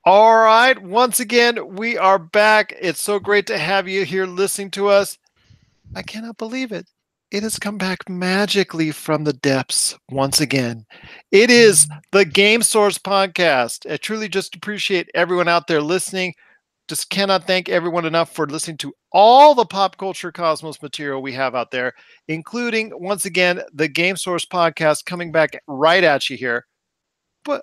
All right. Once again, we are back. It's so great to have you here listening to us. I cannot believe it. It has come back magically from the depths once again. It is the Game Source Podcast. I truly just appreciate everyone out there listening. Just cannot thank everyone enough for listening to all the pop culture cosmos material we have out there, including, once again, the Game Source Podcast coming back right at you here. But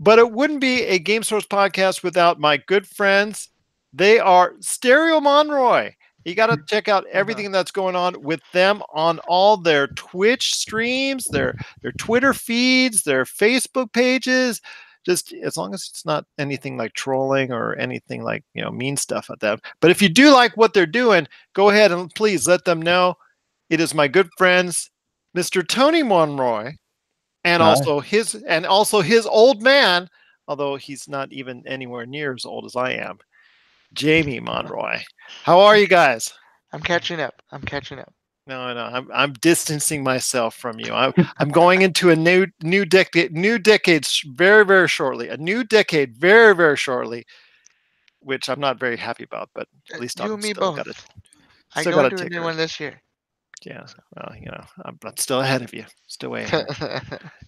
but it wouldn't be a Game Source podcast without my good friends. They are Stereo Monroy. You got to check out everything that's going on with them on all their Twitch streams, their Twitter feeds, their Facebook pages. Just as long as it's not anything like trolling or anything like mean stuff at them. But if you do like what they're doing, go ahead and please let them know. It is my good friends, Mr. Tony Monroy and Hi. also his old man, although he's not even anywhere near as old as I am, Jamie Monroy. How are you guys? I'm catching up. I'm catching up. No, I'm distancing myself from you. I'm going into a new decade very very shortly. A new decade very very shortly, which I'm not very happy about. But at least You I'm and me still both. got it. I Still go got a into a new ticker. one this year. Yeah. Well, I'm still ahead of you. Still way ahead.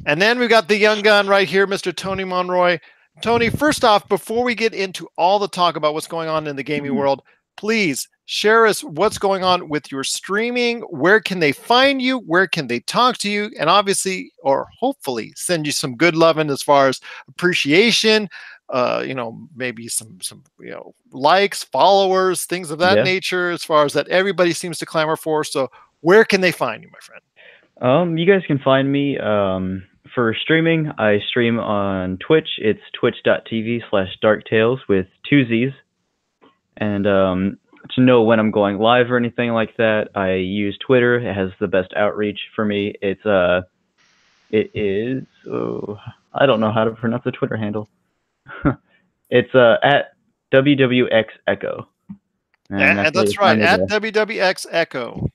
And then we got the young gun right here, Mr. Tony Monroy. Tony, first off, before we get into all the talk about what's going on in the gaming world, please share us what's going on with your streaming. Where can they find you? Where can they talk to you? And obviously, or hopefully, send you some good loving as far as appreciation. Maybe some likes, followers, things of that Yeah. nature. As far as that, everybody seems to clamor for. So, where can they find you, my friend? You guys can find me for streaming. I stream on Twitch. It's twitch.tv/darktales with two Z's. And to know when I'm going live or anything like that, I use Twitter. It has the best outreach for me. It is I don't know how to pronounce the Twitter handle. It's at WWX Echo. And where you that's right, find me at there. WWX Echo.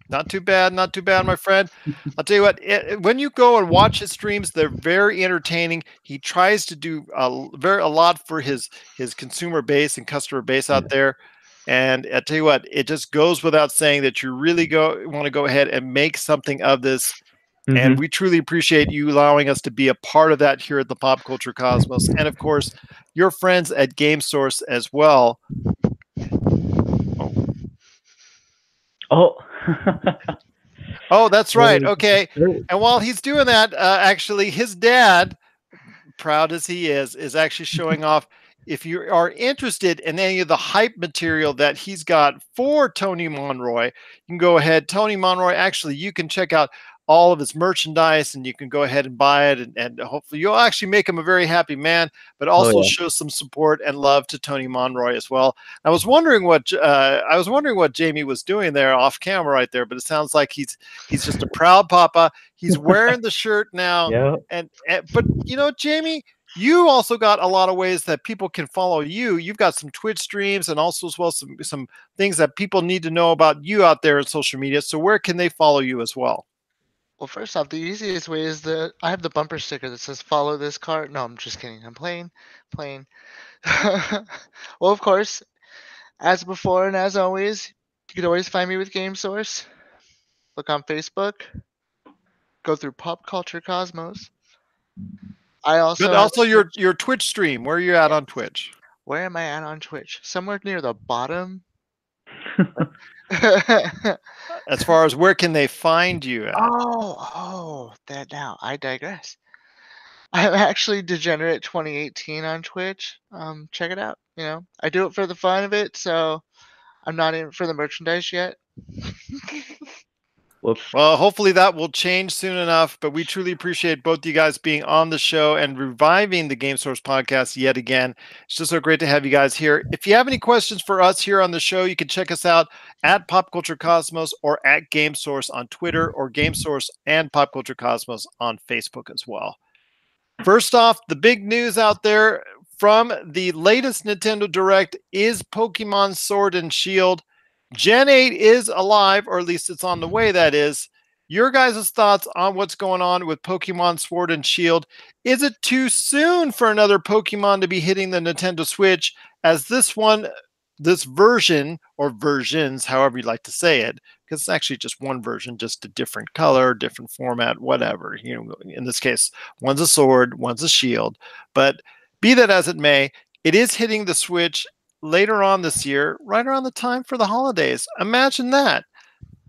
Not too bad, not too bad, my friend. I'll tell you what, when you go and watch his streams, they're very entertaining. He tries to do a lot for his consumer base and customer base out there. And I tell you what, it just goes without saying that you really want to go ahead and make something of this. And we truly appreciate you allowing us to be a part of that here at the Pop Culture Cosmos. And of course, your friends at Game Source as well. Oh. Oh, that's right. Okay. And while he's doing that, actually, his dad, proud as he is actually showing off. If you are interested in any of the hype material that he's got for Tony Monroy, you can go ahead. Tony Monroy, actually, you can check out all of his merchandise and you can go ahead and buy it. And hopefully you'll actually make him a very happy man, but also show some support and love to Tony Monroy as well. I was wondering what Jamie was doing there off camera right there, but it sounds like he's just a proud papa. He's wearing the shirt now. Yeah. But Jamie, you also got a lot of ways that people can follow you. You've got some Twitch streams and also as well some things that people need to know about you out there in social media. So where can they follow you as well? Well, first off, the easiest way is I have the bumper sticker that says "Follow this card." No, I'm just kidding. I'm playing. Well, of course, as before and as always, you can always find me with Game Source. Look on Facebook. Go through Pop Culture Cosmos. I also But also your Twitch stream. Where are you at on Twitch? Where am I at on Twitch? Somewhere near the bottom. As far as where can they find you at? That now I digress. I'm actually Degenerate 2018 on Twitch. Check it out. I do it for the fun of it, so I'm not in for the merchandise yet. Whoops. Well, hopefully that will change soon enough, but we truly appreciate both you guys being on the show and reviving the Game Source podcast yet again. It's just so great to have you guys here. If you have any questions for us here on the show, you can check us out at Pop Culture Cosmos or at Game Source on Twitter, or Game Source and Pop Culture Cosmos on Facebook as well. First off, the big news out there from the latest Nintendo Direct is Pokemon Sword and Shield. Gen 8 is alive, or at least it's on the way, that is. your guys' thoughts on what's going on with Pokemon Sword and Shield. Is it too soon for another Pokemon to be hitting the Nintendo Switch, as this version, or versions, however you like to say it, because it's actually just one version, just a different color, different format, whatever. In this case, one's a sword, one's a shield. But be that as it may, it is hitting the Switch later on this year, right around the time for the holidays. Imagine that.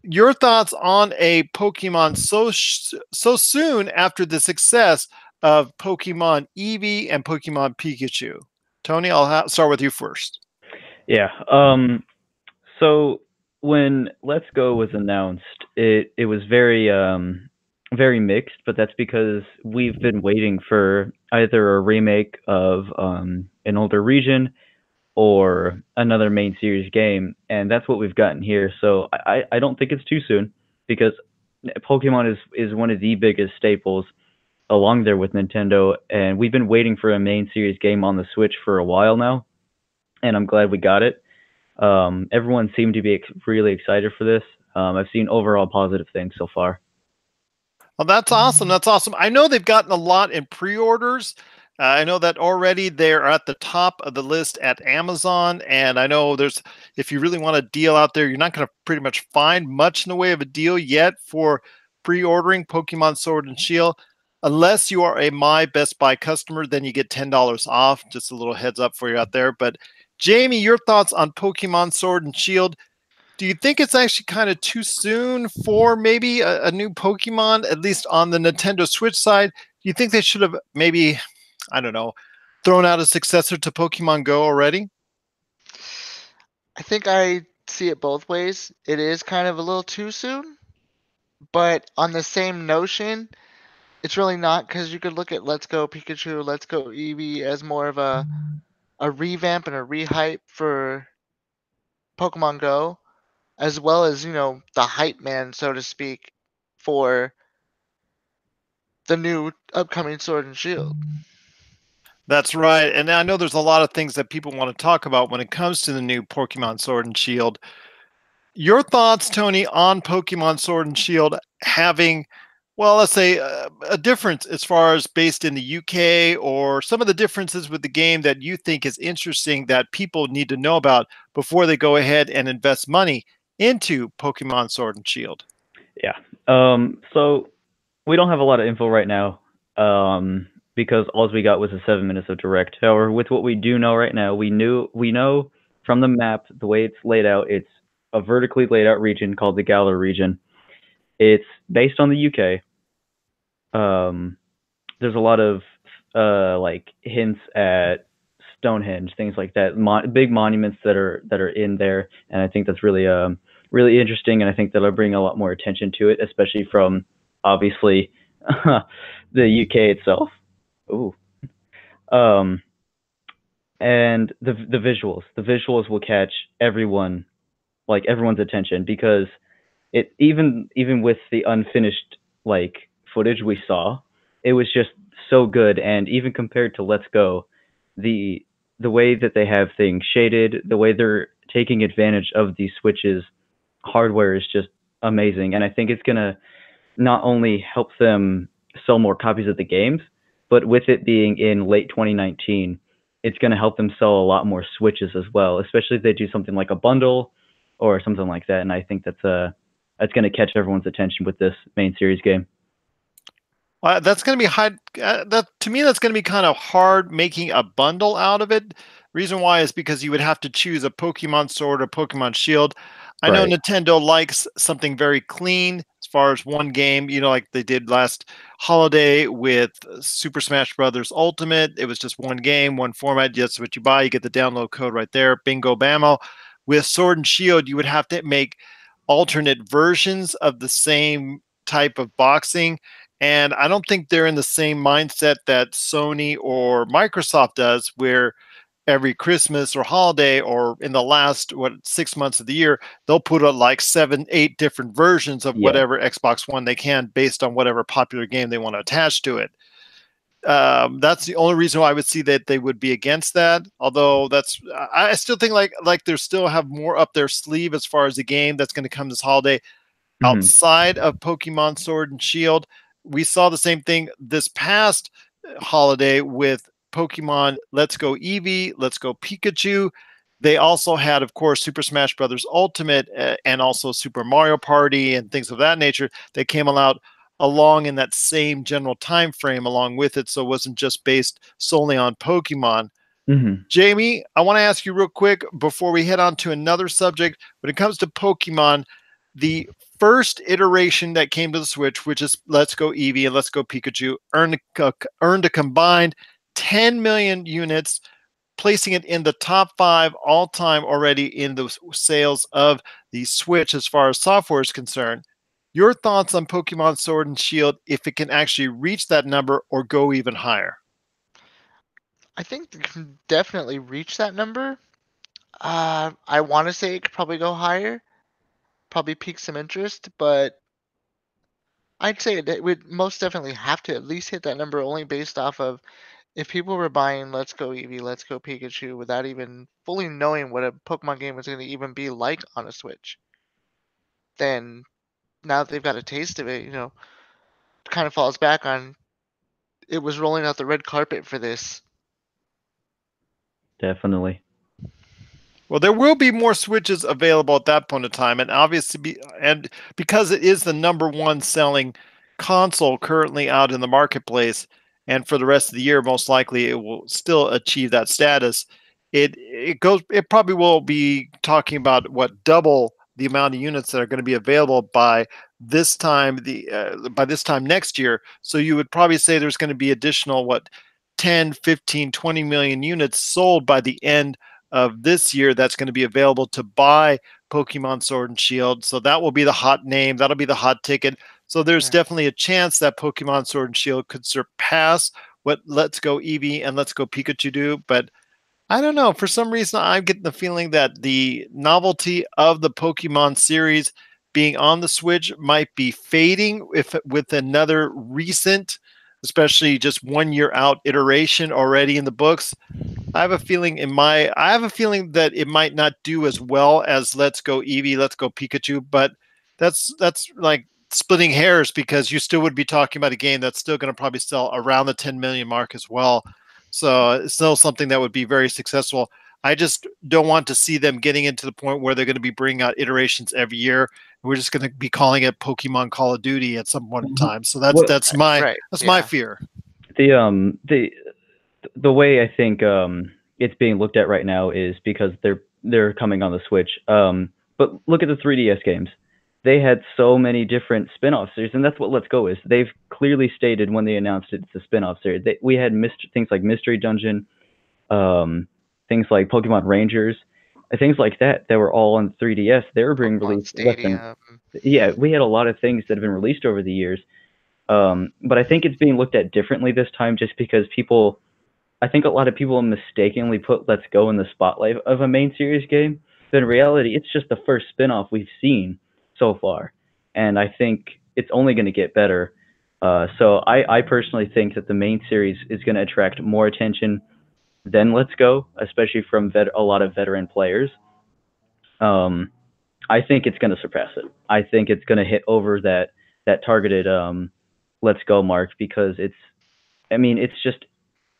Your thoughts on a Pokemon so soon after the success of Pokemon Eevee and Pokemon Pikachu? Tony, I'll start with you first. Yeah. So when Let's Go was announced, it was very mixed, but that's because we've been waiting for either a remake of an older region or another main series game, and that's what we've gotten here. So I don't think it's too soon, because Pokemon is one of the biggest staples along there with Nintendo, and we've been waiting for a main series game on the Switch for a while now, and I'm glad we got it. Everyone seemed to be really excited for this. I've seen overall positive things so far. Well, that's awesome. That's awesome. I know they've gotten a lot in pre-orders. I know that already they're at the top of the list at Amazon. And I know if you really want a deal out there, you're not going to pretty much find much in the way of a deal yet for pre-ordering Pokemon Sword and Shield. Unless you are a My Best Buy customer, then you get $10 off. Just a little heads up for you out there. But Jamie, your thoughts on Pokemon Sword and Shield? Do you think it's actually kind of too soon for maybe a new Pokemon, at least on the Nintendo Switch side? Do you think they should have maybe, I don't know, thrown out a successor to Pokemon Go already? I think I see it both ways. It is kind of a little too soon, but on the same notion, it's really not, because you could look at Let's Go Pikachu, Let's Go Eevee as more of a revamp and a rehype for Pokemon Go, as well as, the hype man, so to speak, for the new upcoming Sword and Shield. That's right. And I know there's a lot of things that people want to talk about when it comes to the new Pokemon Sword and Shield. Your thoughts, Tony, on Pokemon Sword and Shield having, well, let's say a difference as far as based in the UK, or some of the differences with the game that you think is interesting that people need to know about before they go ahead and invest money into Pokemon Sword and Shield? Yeah. So we don't have a lot of info right now, because all we got was 7 minutes of direct. However, with what we do know right now, we know from the map, the way it's laid out, it's a vertically laid out region called the Galar region. It's based on the UK. There's a lot of like hints at Stonehenge, things like that, big monuments that are in there, and I think that's really really interesting, and I think that'll bring a lot more attention to it, especially from obviously the UK itself. Ooh. And the visuals will catch everyone's attention, because it even with the unfinished footage we saw, it was just so good. And even compared to Let's Go, the way that they have things shaded, the way they're taking advantage of the Switch's hardware is just amazing. And I think it's gonna not only help them sell more copies of the games, but with it being in late 2019, it's going to help them sell a lot more Switches as well, especially if they do something like a bundle or something like that. And I think that's going to catch everyone's attention with this main series game. That's going to be hard. To me, that's going to be kind of hard making a bundle out of it. Reason why is because you would have to choose a Pokemon Sword or Pokemon Shield. I know Nintendo likes something very clean as far as one game, like they did last holiday with Super Smash Brothers Ultimate. It was just one game, one format. That's what you buy. You get the download code right there. Bingo, bammo. With Sword and Shield, you would have to make alternate versions of the same type of boxing. And I don't think they're in the same mindset that Sony or Microsoft does, where every Christmas or holiday, or in the last 6 months of the year, they'll put out like 7, 8 different versions of whatever Xbox One they can, based on whatever popular game they want to attach to it. That's the only reason why I would see that they would be against that. Although I still think like they still have more up their sleeve as far as the game that's going to come this holiday. outside of Pokemon Sword and Shield. We saw the same thing this past holiday with Pokemon Let's Go Eevee, Let's Go Pikachu. They also had, of course, Super Smash Brothers Ultimate and also Super Mario Party and things of that nature. They came out along in that same general time frame along with it, so it wasn't just based solely on Pokemon. Jamie, I want to ask you real quick before we head on to another subject. When it comes to Pokemon, the first iteration that came to the Switch, which is Let's Go Eevee and Let's Go Pikachu, earned a combined 10 million units, placing it in the top 5 all-time already in the sales of the Switch as far as software is concerned. Your thoughts on Pokemon Sword and Shield, if it can actually reach that number or go even higher? I think it can definitely reach that number. I want to say it could probably go higher, probably pique some interest, but I'd say it would most definitely have to at least hit that number only based off of if people were buying Let's Go Eevee, Let's Go Pikachu without even fully knowing what a Pokemon game was going to even be like on a Switch, then now that they've got a taste of it, it kind of falls back on it was rolling out the red carpet for this. Definitely. Well, there will be more Switches available at that point in time, and obviously, because it is the #1 selling console currently out in the marketplace, and for the rest of the year, most likely it will still achieve that status. It probably will be talking about what double the amount of units that are going to be available by this time next year. So you would probably say there's going to be additional 10, 15, 20 million units sold by the end of this year that's going to be available to buy Pokemon Sword and Shield. So that will be the hot name. That'll be the hot ticket. So there's definitely a chance that Pokemon Sword and Shield could surpass what Let's Go Eevee and Let's Go Pikachu do. But I don't know. For some reason, I'm getting the feeling that the novelty of the Pokemon series being on the Switch might be fading with another recent, especially just 1 year out iteration already in the books. I have a feeling that it might not do as well as Let's Go Eevee, Let's Go Pikachu, but that's like splitting hairs because you still would be talking about a game that's still going to probably sell around the 10 million mark as well. So it's still something that would be very successful. I just don't want to see them getting into the point where they're going to be bringing out iterations every year. We're just going to be calling it Pokemon Call of Duty at some point in time. So that's my fear. The way I think it's being looked at right now is because they're coming on the Switch. But look at the 3DS games. They had so many different spin-off series, and that's what Let's Go is. They've clearly stated when they announced it's a spin-off series. We had things like Mystery Dungeon, things like Pokemon Rangers, things like that were all on 3DS. They were being released. Yeah, we had a lot of things that have been released over the years. But I think it's being looked at differently this time just because I think a lot of people mistakenly put Let's Go in the spotlight of a main series game. But in reality, it's just the first spin-off we've seen so far. And I think it's only going to get better. So I personally think that the main series is going to attract more attention than Let's Go, especially from a lot of veteran players. I think it's going to surpass it. I think it's going to hit over that targeted Let's Go mark because it's just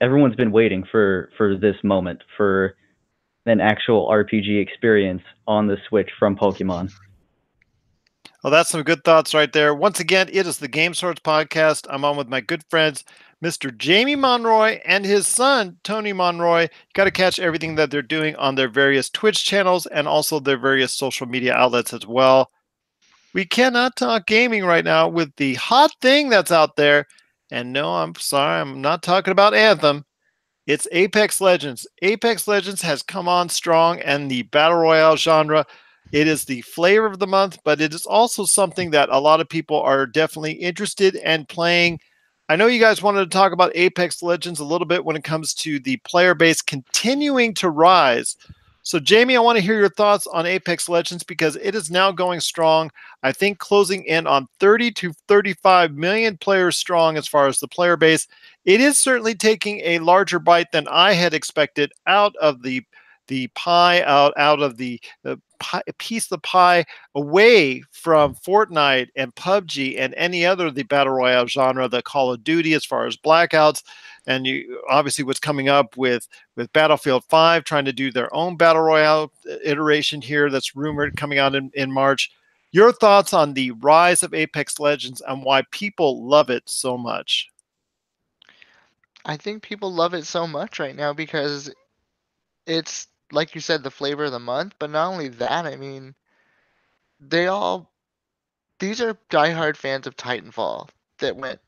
everyone's been waiting for this moment, for an actual RPG experience on the Switch from Pokemon. Well, that's some good thoughts right there. Once again, it is the Game Sorts Podcast. I'm on with my good friends, Mr. Jamie Monroy and his son, Tony Monroy. You got to catch everything that they're doing on their various Twitch channels and also their various social media outlets as well. We cannot talk gaming right now with the hot thing that's out there. And no, I'm sorry, I'm not talking about Anthem. It's Apex Legends. Apex Legends has come on strong and the Battle Royale genre. It is the flavor of the month, but it is also something that a lot of people are definitely interested in playing. I know you guys wanted to talk about Apex Legends a little bit when it comes to the player base continuing to rise. So, Jamie, I want to hear your thoughts on Apex Legends because it is now going strong. I think closing in on 30 to 35 million players strong as far as the player base. It is certainly taking a larger bite than I had expected out of the the pie out of the pie, piece of the pie away from Fortnite and PUBG and any other of the battle royale genre, the Call of Duty as far as blackouts, and you obviously what's coming up with Battlefield 5 trying to do their own battle royale iteration here that's rumored coming out in March. Your thoughts on the rise of Apex Legends and why people love it so much? I think people love it so much right now because it's, like you said, the flavor of the month. But not only that, I mean, they all, these are diehard fans of Titanfall that went,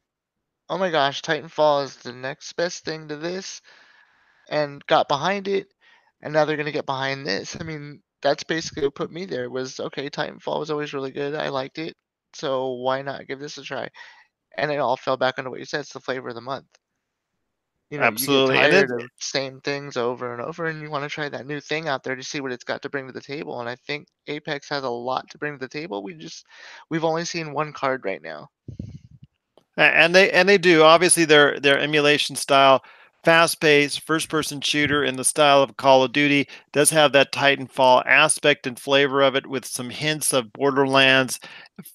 oh my gosh, Titanfall is the next best thing to this, and got behind it, and now they're gonna get behind this. I mean, that's basically what put me there. Was okay, Titanfall was always really good. I liked it, so why not give this a try? And it all fell back under what you said. It's the flavor of the month. You know, you get Absolutely. And it tired of same things over and over, and you want to try that new thing out there to see what it's got to bring to the table. And I think Apex has a lot to bring to the table. We've only seen one card right now. and they do. Obviously their emulation style, fast-paced first-person shooter in the style of Call of Duty does have that Titanfall aspect and flavor of it with some hints of Borderlands,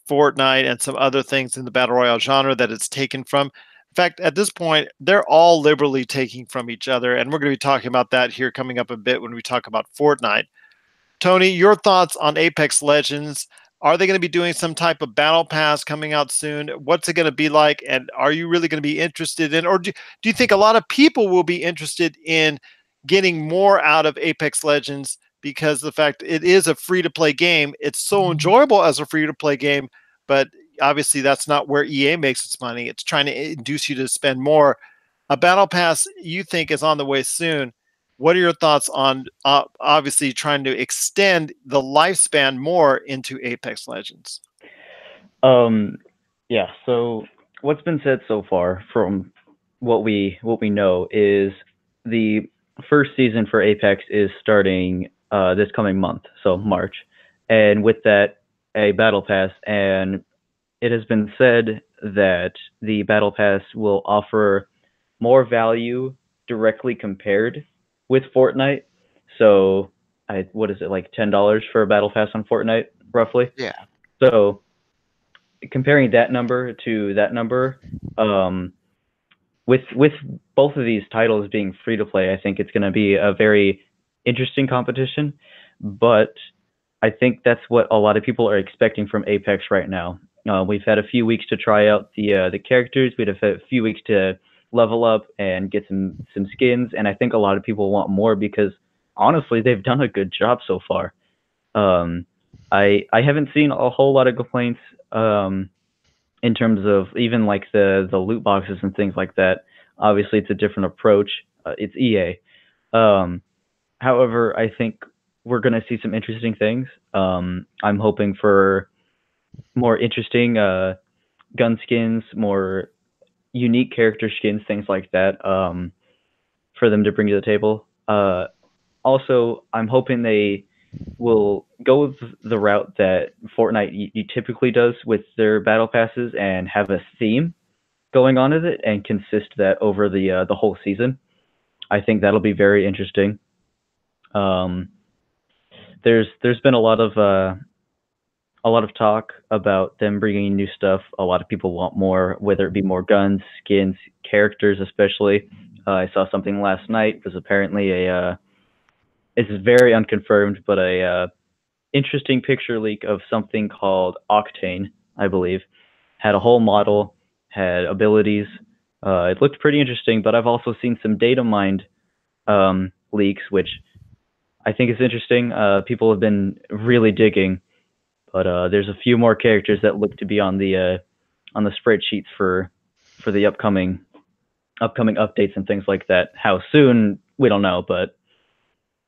Fortnite, and some other things in the battle royale genre that it's taken from. In fact, at this point, they're all liberally taking from each other, and we're going to be talking about that here coming up a bit when we talk about Fortnite. Tony, your thoughts on Apex Legends? Are they going to be doing some type of battle pass coming out soon? What's it going to be like? And are you really going to be interested in, or do you think a lot of people will be interested in getting more out of Apex Legends because the fact it is a free to play game? It's so enjoyable as a free to play game, but obviously that's not where EA makes its money. It's trying to induce you to spend more. A battle pass you think is on the way soon. What are your thoughts on obviously trying to extend the lifespan more into Apex Legends? Yeah. So what's been said so far, from what we know, is the first season for Apex is starting this coming month, so March, and with that, a battle pass. And it has been said that the battle pass will offer more value directly compared with Fortnite. So, what is it, like $10 for a battle pass on Fortnite, roughly? Yeah. So, comparing that number to that number, with both of these titles being free to play, I think it's going to be a very interesting competition. But I think that's what a lot of people are expecting from Apex right now. We've had a few weeks to try out the characters. We've had a few weeks to level up and get some skins, and I think a lot of people want more because honestly, they've done a good job so far. I haven't seen a whole lot of complaints in terms of even like the loot boxes and things like that. Obviously, it's a different approach. It's EA. However, I think we're going to see some interesting things. I'm hoping for more interesting gun skins, more unique character skins, things like that, for them to bring to the table. Also, I'm hoping they will go with the route that Fortnite typically does with their battle passes and have a theme going on with it and consist that over the whole season. I think that'll be very interesting. There's been a lot of talk about them bringing new stuff. A lot of people want more, whether it be more guns, skins, characters, especially. I saw something last night. It was apparently it's very unconfirmed, but a interesting picture leak of something called Octane, I believe. Had a whole model, had abilities. It looked pretty interesting, but I've also seen some data mined leaks, which I think is interesting. People have been really digging, but there's a few more characters that look to be on the spreadsheets for the upcoming updates and things like that. How soon, we don't know, but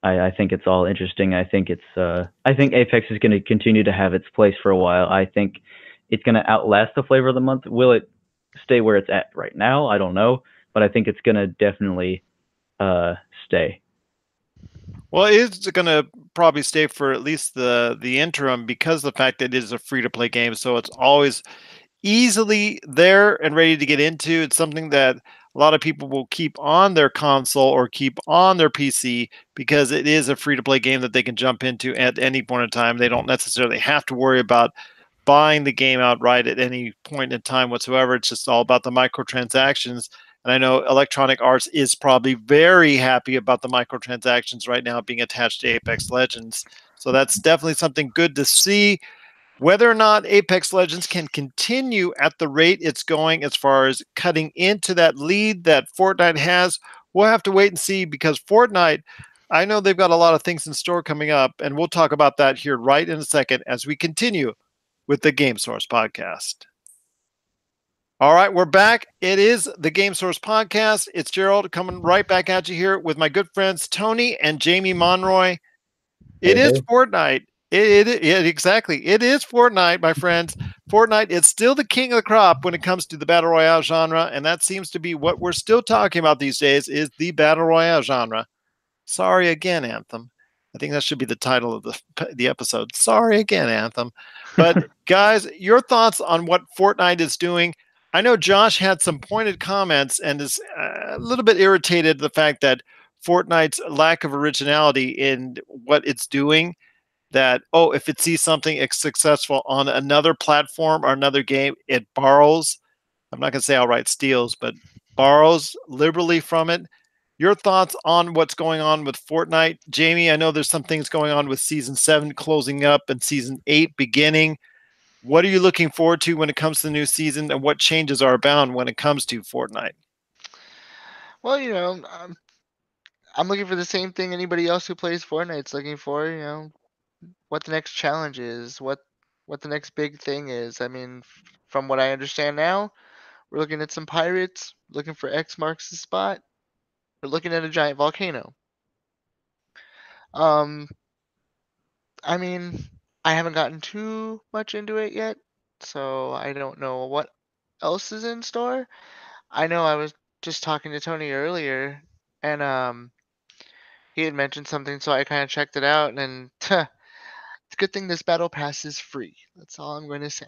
I think it's all interesting. I think Apex is going to continue to have its place for a while. I think it's going to outlast the flavor of the month. Will it stay where it's at right now? I don't know, but I think it's going to definitely stay. Well, it's going to probably stay for at least the interim because of the fact that it is a free to play game, so it's always easily there and ready to get into. It's something that a lot of people will keep on their console or keep on their PC because it is a free-to-play game that they can jump into at any point in time. They don't necessarily have to worry about buying the game outright at any point in time whatsoever. It's just all about the microtransactions. And I know Electronic Arts is probably very happy about the microtransactions right now being attached to Apex Legends. So that's definitely something good to see. Whether or not Apex Legends can continue at the rate it's going as far as cutting into that lead that Fortnite has, we'll have to wait and see, because Fortnite, I know they've got a lot of things in store coming up, and we'll talk about that here right in a second as we continue with the Game Source podcast. All right, we're back. It is the Game Source podcast. It's Gerald coming right back at you here with my good friends Tony and Jamie Monroy. It is Fortnite. Exactly. It is Fortnite, my friends. Fortnite is still the king of the crop when it comes to the Battle Royale genre, and that seems to be what we're still talking about these days, is the Battle Royale genre. Sorry again, Anthem. I think that should be the title of the episode. Sorry again, Anthem. But guys, your thoughts on what Fortnite is doing? I know Josh had some pointed comments and is a little bit irritated the fact that Fortnite's lack of originality in what it's doing, that, oh, if it sees something successful on another platform or another game, it borrows. I'm not going to say outright steals, but borrows liberally from it. Your thoughts on what's going on with Fortnite? Jamie, I know there's some things going on with Season 7 closing up and Season 8 beginning. What are you looking forward to when it comes to the new season, and what changes are abound when it comes to Fortnite? Well, I'm looking for the same thing anybody else who plays Fortnite's looking for, what the next challenge is, what the next big thing is. I mean, from what I understand now, we're looking at some pirates, looking for X marks the spot. We're looking at a giant volcano. I mean, I haven't gotten too much into it yet, so I don't know what else is in store. I know I was just talking to Tony earlier, and he had mentioned something, so I kind of checked it out, and it's a good thing this battle pass is free. That's all I'm going to say.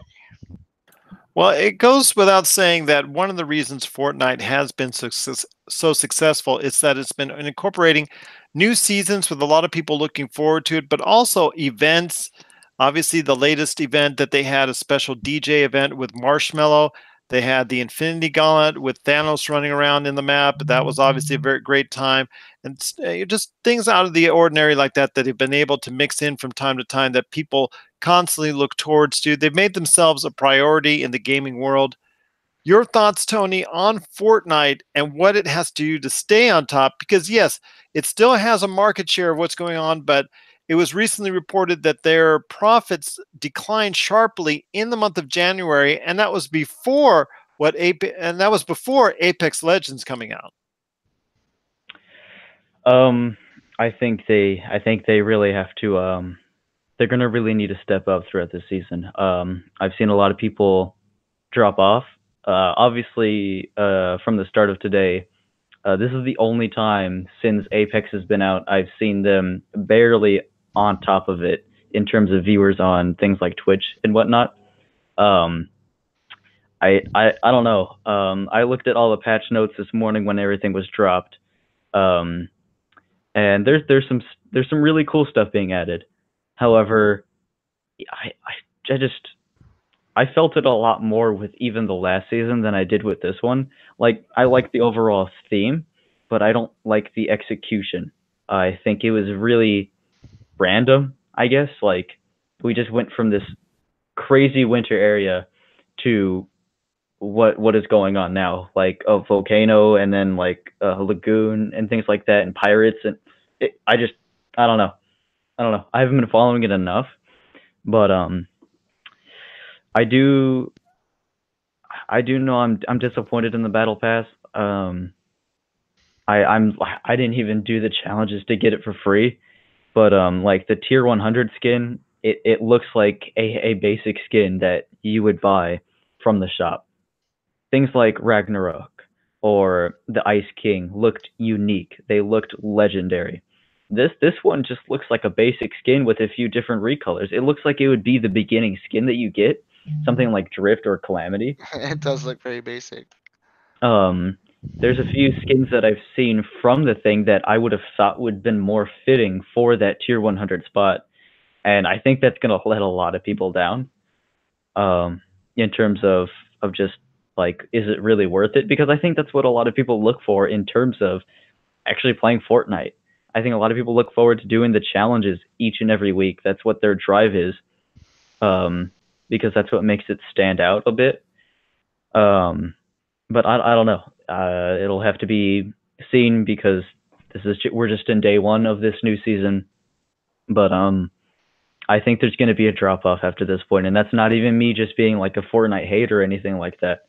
Well, it goes without saying that one of the reasons Fortnite has been so successful is that it's been incorporating new seasons with a lot of people looking forward to it, but also events. Obviously, the latest event that they had, a special DJ event with Marshmello. They had the Infinity Gauntlet with Thanos running around in the map. That was obviously a very great time. And just things out of the ordinary like that that have been able to mix in from time to time that people constantly look towards to. They've made themselves a priority in the gaming world. Your thoughts, Tony, on Fortnite and what it has to do to stay on top? Because yes, it still has a market share of what's going on, but it was recently reported that their profits declined sharply in the month of January, and that was before Apex Legends coming out. I think they really have to. They're gonna really need to step up throughout this season. I've seen a lot of people drop off. Obviously, from the start of today, this is the only time since Apex has been out I've seen them barely on top of it in terms of viewers on things like Twitch and whatnot. I don't know. I looked at all the patch notes this morning when everything was dropped, and there's some really cool stuff being added. However, I felt it a lot more with even the last season than I did with this one. Like, I like the overall theme, but I don't like the execution. I think it was really random, I guess. Like, we just went from this crazy winter area to what is going on now, like a volcano and then like a lagoon and things like that, and pirates, and I don't know. I haven't been following it enough, but I do know I'm disappointed in the battle pass. I didn't even do the challenges to get it for free, but like the tier 100 skin, it looks like a basic skin that you would buy from the shop. Things like Ragnarok or the Ice King looked unique. They looked legendary. This one just looks like a basic skin with a few different recolors. It looks like it would be the beginning skin that you get, something like Drift or Calamity. It does look very basic. there's a few skins that I've seen from the thing that I would have thought would have been more fitting for that tier 100 spot, and I think that's gonna let a lot of people down. In terms of just like, is it really worth it? Because I think that's what a lot of people look for in terms of actually playing Fortnite. I think a lot of people look forward to doing the challenges each and every week. That's what their drive is, because that's what makes it stand out a bit. But I don't know. It'll have to be seen because we're just in day one of this new season. But I think there's going to be a drop off after this point, and that's not even me just being like a Fortnite hater or anything like that.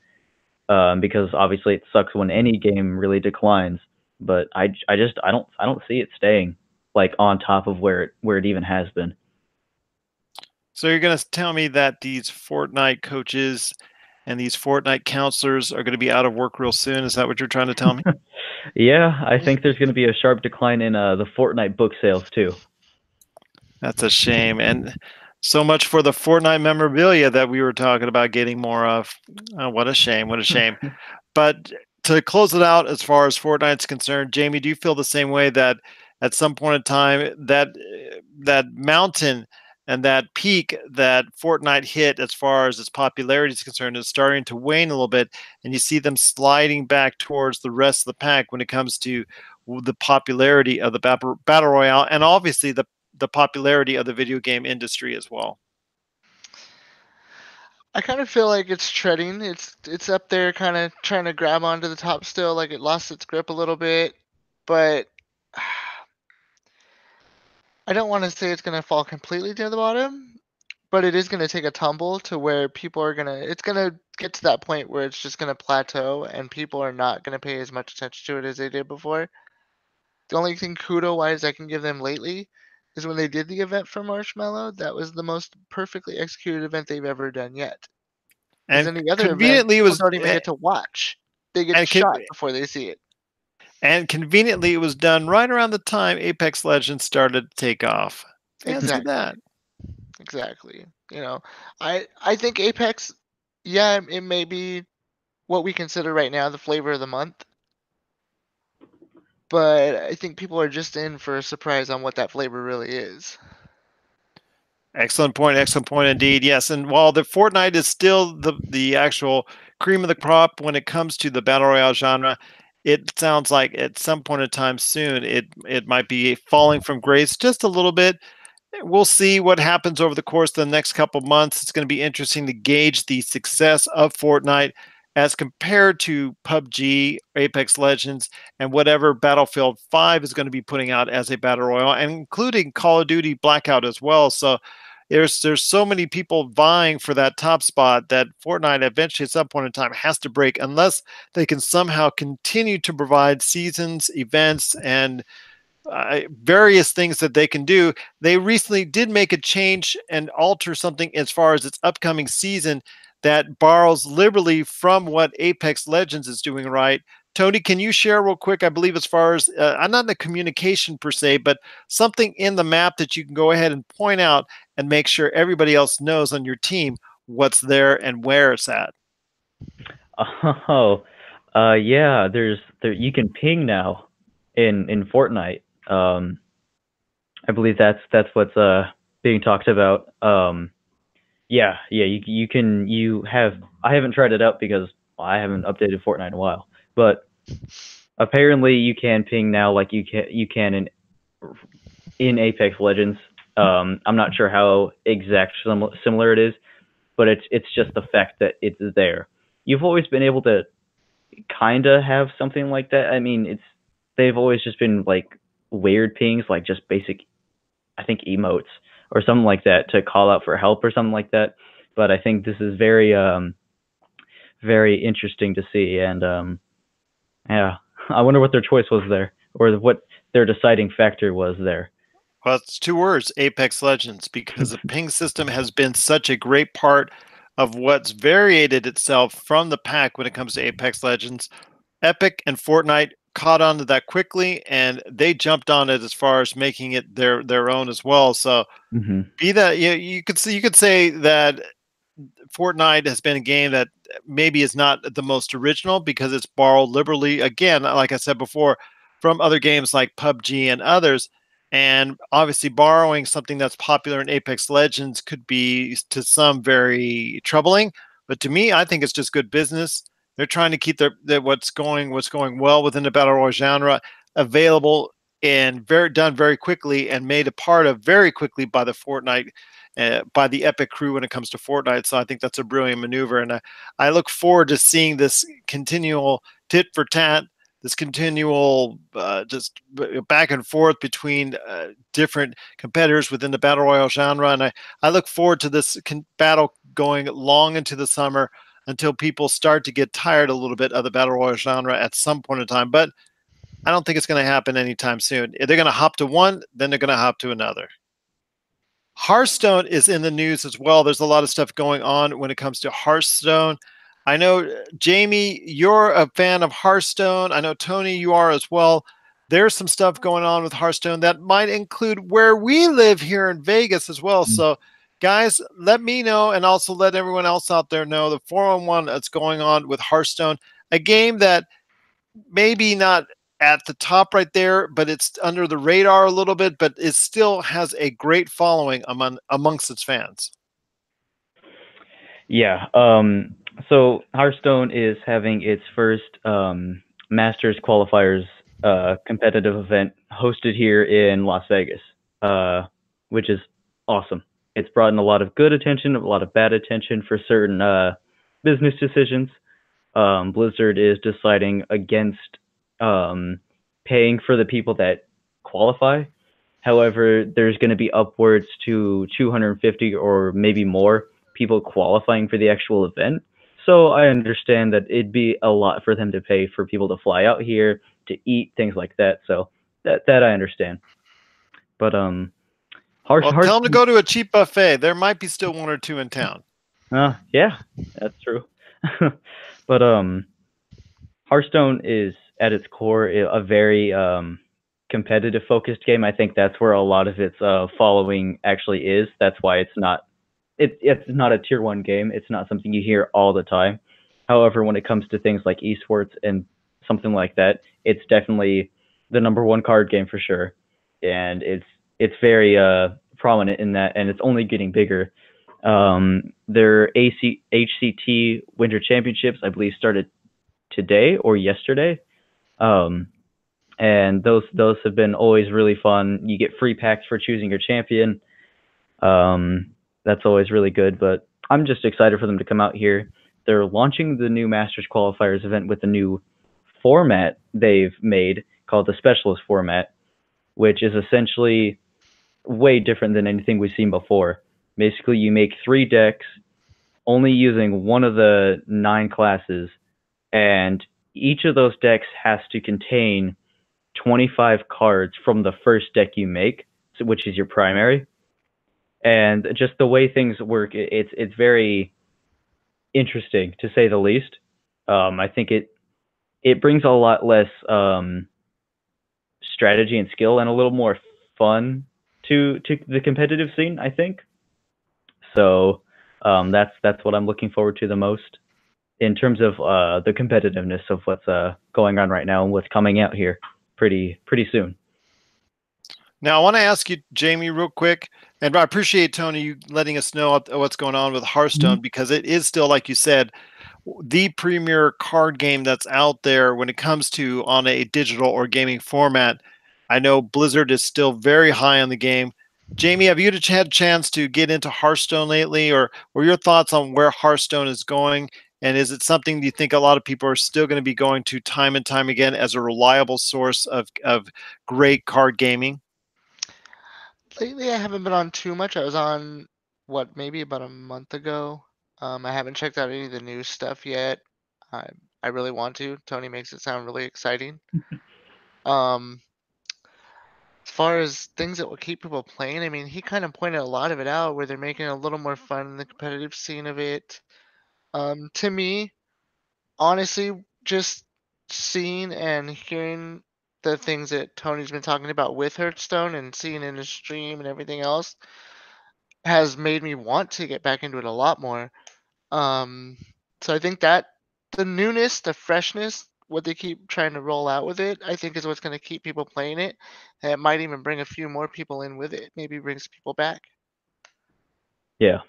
Because obviously it sucks when any game really declines. But I don't see it staying like on top of where it even has been. So you're going to tell me that these Fortnite coaches and these Fortnite counselors are going to be out of work real soon? Is that what you're trying to tell me? Yeah, I think there's going to be a sharp decline in the Fortnite book sales too. That's a shame. And so much for the Fortnite memorabilia that we were talking about getting more of. Oh, what a shame. What a shame. But to close it out, as far as Fortnite's concerned, Jamie, do you feel the same way that at some point in time that mountain and that peak that Fortnite hit as far as its popularity is concerned is starting to wane a little bit, and you see them sliding back towards the rest of the pack when it comes to the popularity of the battle royale, and obviously the popularity of the video game industry as well? I kind of feel like it's treading. It's up there, kind of trying to grab onto the top still. Like it lost its grip a little bit, but I don't want to say it's gonna fall completely to the bottom. But it is gonna take a tumble to where people are gonna. It's gonna get to that point where it's just gonna plateau, and people are not gonna pay as much attention to it as they did before. The only thing kudo wise I can give them lately is when they did the event for Marshmallow. That was the most perfectly executed event they've ever done yet. Because And any other event, conveniently, it people was don't even get to watch. They get and con- shot before they see it. and conveniently it was done right around the time Apex Legends started to take off. Fancy that. Exactly. I think Apex, yeah, it may be what we consider right now the flavor of the month. But I think people are just in for a surprise on what that flavor really is. Excellent point. Excellent point indeed. Yes, and while the Fortnite is still the actual cream of the crop when it comes to the battle royale genre, it sounds like at some point in time soon it might be falling from grace just a little bit. We'll see what happens over the course of the next couple months. It's going to be interesting to gauge the success of Fortnite as compared to PUBG, Apex Legends, and whatever Battlefield 5 is going to be putting out as a battle royale, and including Call of Duty Blackout as well. So there's so many people vying for that top spot that Fortnite eventually at some point in time has to break unless they can somehow continue to provide seasons, events, and various things that they can do. They recently did make a change and alter something as far as its upcoming season that borrows liberally from what Apex Legends is doing right. Tony, can you share real quick? I believe as far as I'm not in the communication per se, but something in the map that you can go ahead and point out and make sure everybody else knows on your team what's there and where it's at. Oh, yeah. You can ping now in Fortnite. I believe that's what's being talked about. Yeah. I haven't tried it out because I haven't updated Fortnite in a while, but apparently you can ping now like you can in Apex Legends. I'm not sure how similar it is, but it's just the fact that it's there. You've always been able to kind of have something like that. I mean, they've always just been like weird pings, like just basic, I think, emotes or something like that to call out for help or something like that. But I think this is very very interesting to see, and yeah, I wonder what their choice was there, or what their deciding factor was there. Well, it's two words, Apex Legends, because the ping system has been such a great part of what's variated itself from the pack when it comes to Apex Legends. Epic and Fortnite caught on to that quickly, and they jumped on it as far as making it their own as well. So, be that you could say that Fortnite has been a game that maybe is not the most original because it's borrowed liberally, again, like I said before, from other games like PUBG and others. And obviously, borrowing something that's popular in Apex Legends could be to some very troubling. But to me, I think it's just good business. They're trying to keep their what's going well within the battle royale genre available and done very quickly and made a part of very quickly by the Fortnite by the Epic crew when it comes to Fortnite. So I think that's a brilliant maneuver, and I look forward to seeing this continual tit for tat, this continual just back and forth between different competitors within the battle royale genre, and I look forward to this battle going long into the summer until people start to get tired a little bit of the battle royale genre at some point in time. But I don't think it's going to happen anytime soon. They're going to hop to one, then they're going to hop to another. Hearthstone is in the news as well. There's a lot of stuff going on when it comes to Hearthstone. I know, Jamie, you're a fan of Hearthstone. I know, Tony, you are as well. There's some stuff going on with Hearthstone that might include where we live here in Vegas as well. So, guys, let me know and also let everyone else out there know the 411 that's going on with Hearthstone, a game that maybe not at the top right there, but it's under the radar a little bit, but it still has a great following amongst its fans. Yeah. So Hearthstone is having its first Masters qualifiers competitive event hosted here in Las Vegas, which is awesome. It's brought in a lot of good attention, a lot of bad attention for certain business decisions. Blizzard is deciding against paying for the people that qualify. However, there's going to be upwards to 250 or maybe more people qualifying for the actual event. So I understand that it'd be a lot for them to pay for people to fly out here to eat, things like that. So that I understand. But well, tell them to go to a cheap buffet. There might be still one or two in town. Yeah, that's true. But Hearthstone is at its core a very competitive focused game. I think that's where a lot of its following actually is. That's why it's not a tier 1 game. It's not something you hear all the time. However, when it comes to things like esports and something like that, it's definitely the #1 card game for sure. And it's very prominent in that, and it's only getting bigger. Their HCT Winter Championships, I believe, started today or yesterday. And those have been always really fun. You get free packs for choosing your champion. That's always really good, but I'm just excited for them to come out here. They're launching the new Masters Qualifiers event with a new format they've made called the Specialist format, which is essentially way different than anything we've seen before. Basically, you make 3 decks, only using one of the 9 classes, and each of those decks has to contain 25 cards from the first deck you make, which is your primary. And just the way things work, it's very interesting, to say the least. I think it brings a lot less strategy and skill and a little more fun to the competitive scene, I think. So that's what I'm looking forward to the most in terms of the competitiveness of what's going on right now and what's coming out here pretty soon. Now, I want to ask you, Jamie, real quick, and I appreciate, Tony, you letting us know what's going on with Hearthstone, because it is still, like you said, the premier card game that's out there when it comes to on a digital or gaming format. I know Blizzard is still very high on the game. Jamie, have you had a chance to get into Hearthstone lately, or your thoughts on where Hearthstone is going? And is it something you think a lot of people are still going to be going to time and time again as a reliable source of great card gaming? Lately, I haven't been on too much. I was on, maybe about a month ago. I haven't checked out any of the new stuff yet. I really want to. Tony makes it sound really exciting. As far as things that will keep people playing, I mean, he kind of pointed a lot of it out where they're making it a little more fun in the competitive scene of it. To me, honestly, just seeing and hearing the things that Tony's been talking about with Hearthstone and seeing in his stream and everything else has made me want to get back into it a lot more. So I think that the newness, the freshness, what they keep trying to roll out with it, I think is what's going to keep people playing it. And it might even bring a few more people in with it. Maybe brings people back. Yeah.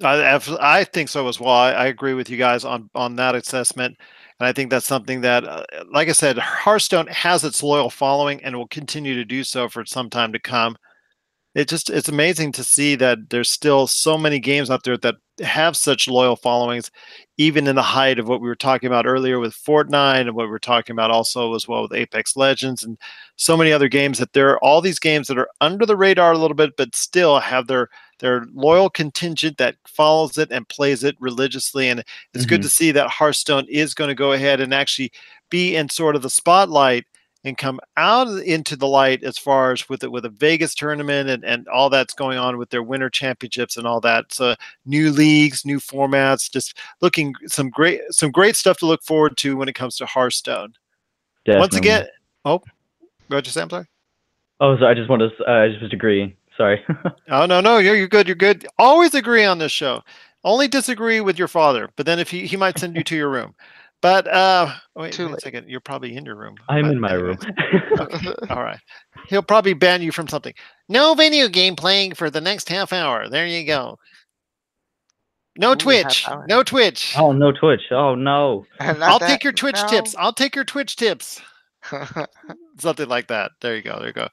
I think so as well. I agree with you guys on that assessment, and I think that's something that, like I said, Hearthstone has its loyal following and will continue to do so for some time to come. It's amazing to see that there's still so many games out there that have such loyal followings, even in the height of what we were talking about earlier with Fortnite and what we were talking about also as well with Apex Legends and so many other games. That there are all these games that are under the radar a little bit, but still have their loyal contingent that follows it and plays it religiously. And it's good to see that Hearthstone is going to go ahead and actually be in sort of the spotlight and come out into the light as far as with a Vegas tournament and all that's going on with their winter championships and all that. So new leagues, new formats, just looking some great stuff to look forward to when it comes to Hearthstone. Definitely. Once again, oh, go ahead, Sam. Sorry. Oh, so I just want to. I just was agreeing. Sorry. Oh no, you're good. You're good. Always agree on this show. Only disagree with your father, but then if he might send you to your room. But wait a second. You're probably in your room. I'm in my room. Okay. All right. He'll probably ban you from something. No video game playing for the next half hour. There you go. No Twitch. No Twitch. Oh, no Twitch. Oh no. I'll take your Twitch tips. I'll take your Twitch tips. Something like that. There you go. There you go.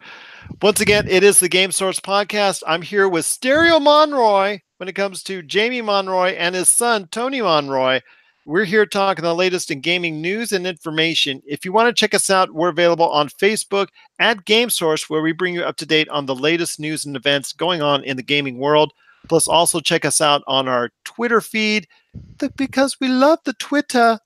Once again, it is the Game Source Podcast. I'm here with Stereo Monroy when it comes to Jamie Monroy and his son, Tony Monroy. We're here talking the latest in gaming news and information. If you want to check us out, we're available on Facebook at Game Source, where we bring you up to date on the latest news and events going on in the gaming world. Plus, also check us out on our Twitter feed because we love the Twitter.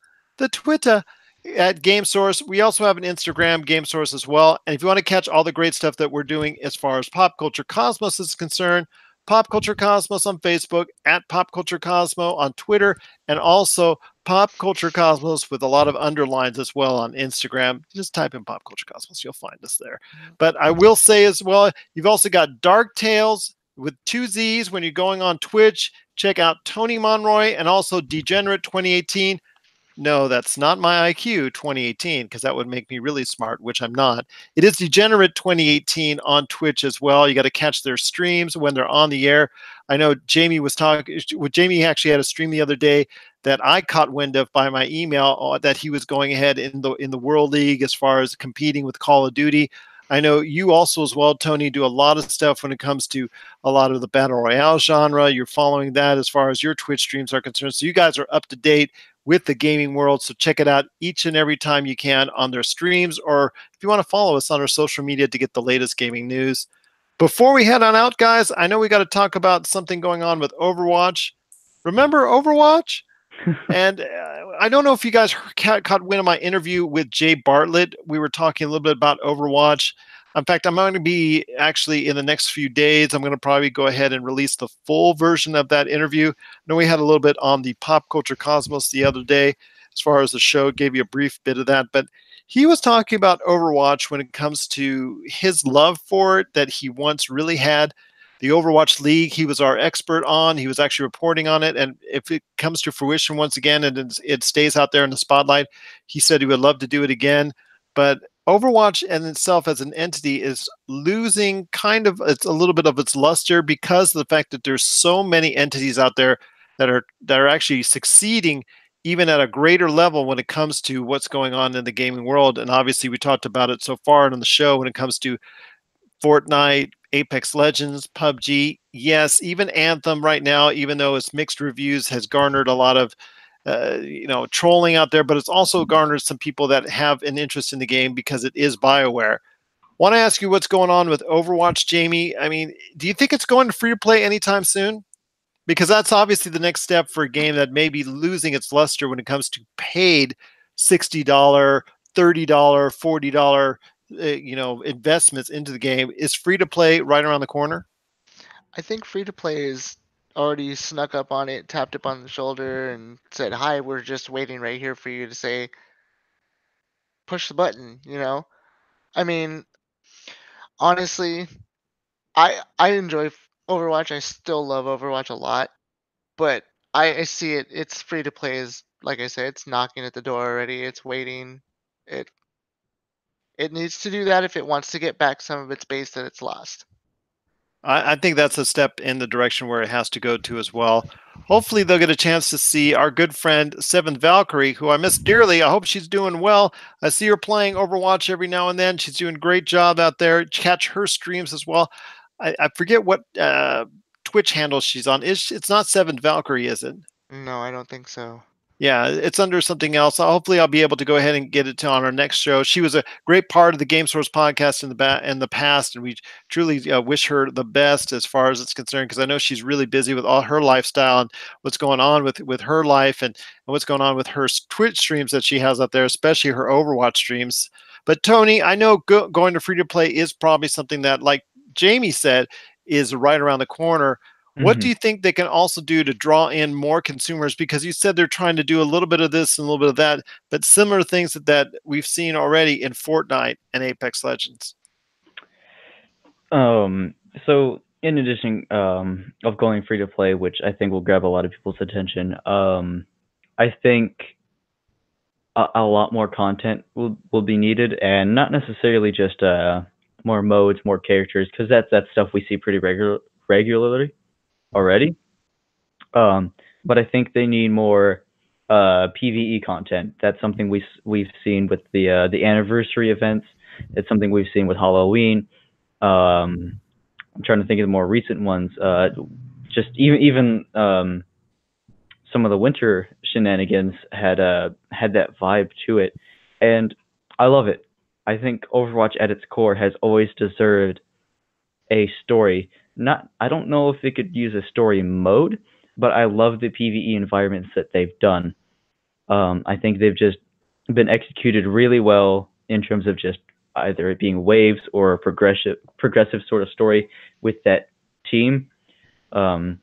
At Game Source. We also have an Instagram, Game Source, as well. And if you want to catch all the great stuff that we're doing as far as Pop Culture Cosmos is concerned, Pop Culture Cosmos on Facebook, at Pop Culture Cosmo on Twitter, and also Pop Culture Cosmos with a lot of underlines as well on Instagram. Just type in Pop Culture Cosmos, you'll find us there. But I will say as well, you've also got Dark Tales with 2 Z's when you're going on Twitch. Check out Tony Monroy and also Degenerate 2018. No, that's not my IQ 2018 because that would make me really smart, which I'm not. It is Degenerate 2018 on Twitch as well. You got to catch their streams when they're on the air. I know Jamie was talking. Jamie actually had a stream the other day that I caught wind of by my email that he was going ahead in the World League as far as competing with Call of Duty. I know you also as well, Tony, do a lot of stuff when it comes to a lot of the Battle Royale genre. You're following that as far as your Twitch streams are concerned. So you guys are up to date with the gaming world. So check it out each and every time you can on their streams, or if you want to follow us on our social media to get the latest gaming news. Before we head on out, guys, I know we got to talk about something going on with Overwatch. Remember Overwatch? And I don't know if you guys caught wind of my interview with Jay Bartlett. We were talking a little bit about Overwatch. In fact, I'm going to be actually in the next few days, I'm going to probably go ahead and release the full version of that interview. I know we had a little bit on the Pop Culture Cosmos the other day as far as the show, gave you a brief bit of that. But he was talking about Overwatch when it comes to his love for it that he once really had. The Overwatch League, he was our expert on. He was actually reporting on it. And if it comes to fruition once again and it stays out there in the spotlight, he said he would love to do it again. But Overwatch in itself as an entity is losing it's a little bit of its luster because of the fact that there's so many entities out there that are actually succeeding even at a greater level when it comes to what's going on in the gaming world. And obviously we talked about it so far on the show when it comes to Fortnite, Apex Legends, PUBG. Yes, even Anthem right now, even though it's mixed reviews, has garnered a lot of trolling out there, but it's also garnered some people that have an interest in the game because it is BioWare. Want to ask you what's going on with Overwatch, Jamie? I mean, do you think it's going to free to play anytime soon? Because that's obviously the next step for a game that may be losing its luster when it comes to paid $60, $30, $40 investments into the game. Is free to play right around the corner? I think free to play is already snuck up on it, tapped up on the shoulder, and said, "Hi, we're just waiting right here for you to say, push the button." I mean, honestly, I enjoy Overwatch. I still love Overwatch a lot, but I see it. It's free to play. Is like I said, it's knocking at the door already. It's waiting. It it needs to do that if it wants to get back some of its base that it's lost. I think that's a step in the direction where it has to go to as well. Hopefully, they'll get a chance to see our good friend Seventh Valkyrie, who I miss dearly. I hope she's doing well. I see her playing Overwatch every now and then. She's doing a great job out there. Catch her streams as well. I forget what Twitch handle she's on. It's not Seventh Valkyrie, is it? No, I don't think so. Yeah, it's under something else. Hopefully, I'll be able to go ahead and get it on our next show. She was a great part of the Game Source podcast in the past, and we truly wish her the best as far as it's concerned, because I know she's really busy with all her lifestyle and what's going on with her life and what's going on with her Twitch streams that she has out there, especially her Overwatch streams. But Tony, I know going to free to play is probably something that, like Jamie said, is right around the corner. What do you think they can also do to draw in more consumers? Because you said they're trying to do a little bit of this and a little bit of that, but similar things that we've seen already in Fortnite and Apex Legends. So in addition of going free to play, which I think will grab a lot of people's attention, I think a lot more content will be needed, and not necessarily just more modes, more characters, because that's stuff we see pretty regularly already. But I think they need more PVE content. That's something we've seen with the anniversary events. It's something we've seen with Halloween. I'm trying to think of the more recent ones. Just even some of the winter shenanigans had that vibe to it, and I love it. I think Overwatch at its core has always deserved a story. I don't know if it could use a story mode, but I love the PVE environments that they've done. I think they've just been executed really well in terms of just either it being waves or a progressive sort of story with that team that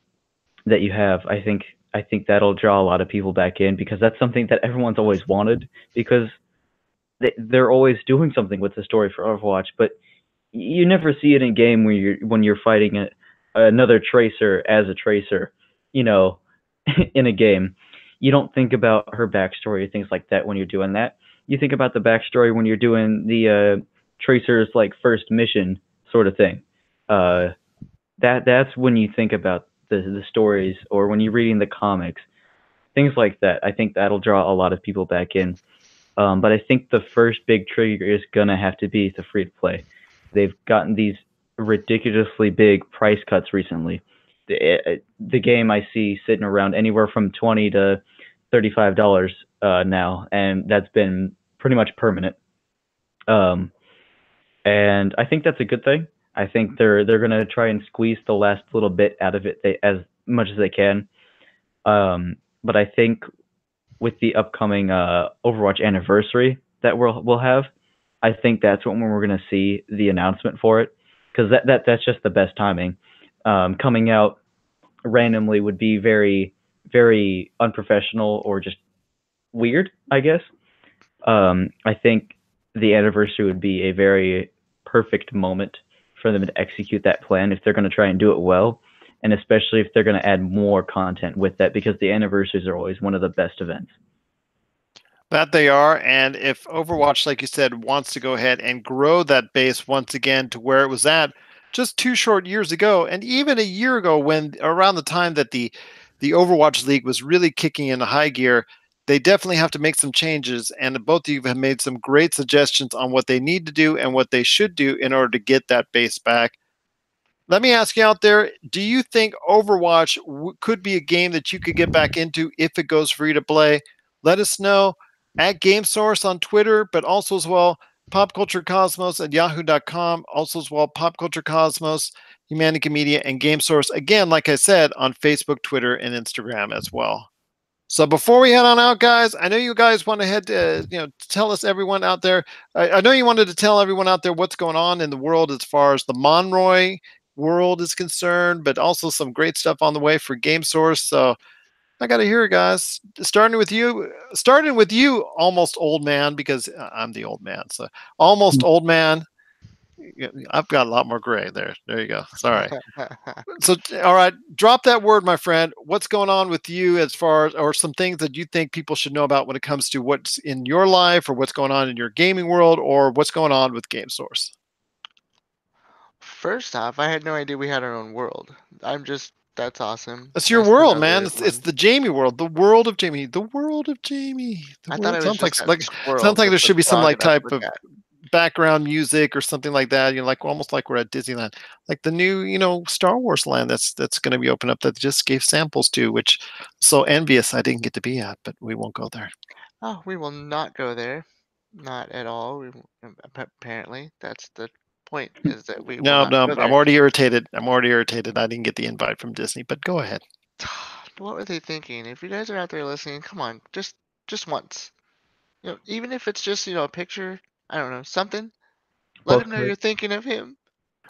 you have. I think that'll draw a lot of people back in, because that's something that everyone's always wanted, because they're always doing something with the story for Overwatch, but you never see it in game when you're fighting another tracer as a tracer, in a game. You don't think about her backstory, things like that when you're doing that. You think about the backstory when you're doing the tracer's like first mission sort of thing. That's when you think about the stories, or when you're reading the comics, things like that. I think that'll draw a lot of people back in. But I think the first big trigger is gonna have to be the free to play. They've gotten these ridiculously big price cuts recently. The game I see sitting around anywhere from $20 to $35 now, and that's been pretty much permanent. And I think that's a good thing. I think they're gonna try and squeeze the last little bit out of it as much as they can. But I think with the upcoming Overwatch anniversary that we'll have, I think that's when we're gonna see the announcement for it, because that's just the best timing. Coming out randomly would be very, very unprofessional, or just weird, I guess. I think the anniversary would be a very perfect moment for them to execute that plan if they're going to try and do it well, and especially if they're going to add more content with that, because the anniversaries are always one of the best events. That they are, and if Overwatch, like you said, wants to go ahead and grow that base once again to where it was at just 2 short years ago, and even a year ago, when around the time that the Overwatch League was really kicking into high gear, they definitely have to make some changes. And both of you have made some great suggestions on what they need to do and what they should do in order to get that base back. Let me ask you out there, do you think Overwatch could be a game that you could get back into if it goes free to play? Let us know at GameSource on Twitter, but also as well PopCultureCosmos at yahoo.com, also as well Pop Culture Cosmos, Humanica Media, and GameSource. Again, like I said, on Facebook, Twitter, and Instagram as well. So before we head on out, guys, I know you guys want to head to, tell us, everyone out there. I know you wanted to tell everyone out there what's going on in the world as far as the Monroy world is concerned, but also some great stuff on the way for GameSource. So I got to hear it, guys. Starting with you, almost old man, because I'm the old man. So almost old man. I've got a lot more gray there. There you go. Sorry. So, all right, drop that word, my friend. What's going on with you as far as, or some things that you think people should know about when it comes to what's in your life or what's going on in your gaming world or what's going on with Game Source? First off, I had no idea we had our own world. That's awesome. It's your Nice to world, know man. there's It's one. the Jamie world, the world of Jamie, the world of Jamie. The I thought world it was sounds just that like squirrel sounds like with there the should be some dog like and that's type the of cat. background music or something like that. Like almost like we're at Disneyland, like the new Star Wars land that's going to be open up that just gave samples to, which so envious I didn't get to be at, but we won't go there. Oh, we will not go there. Not at all. Apparently, that's the point, is that we will No, not no, go I'm there. already irritated. I'm already irritated. I didn't get the invite from Disney, but go ahead. What were they thinking? If you guys are out there listening, come on, just once. Even if it's just, a picture, I don't know, something. Let him know Postcard. you're thinking of him.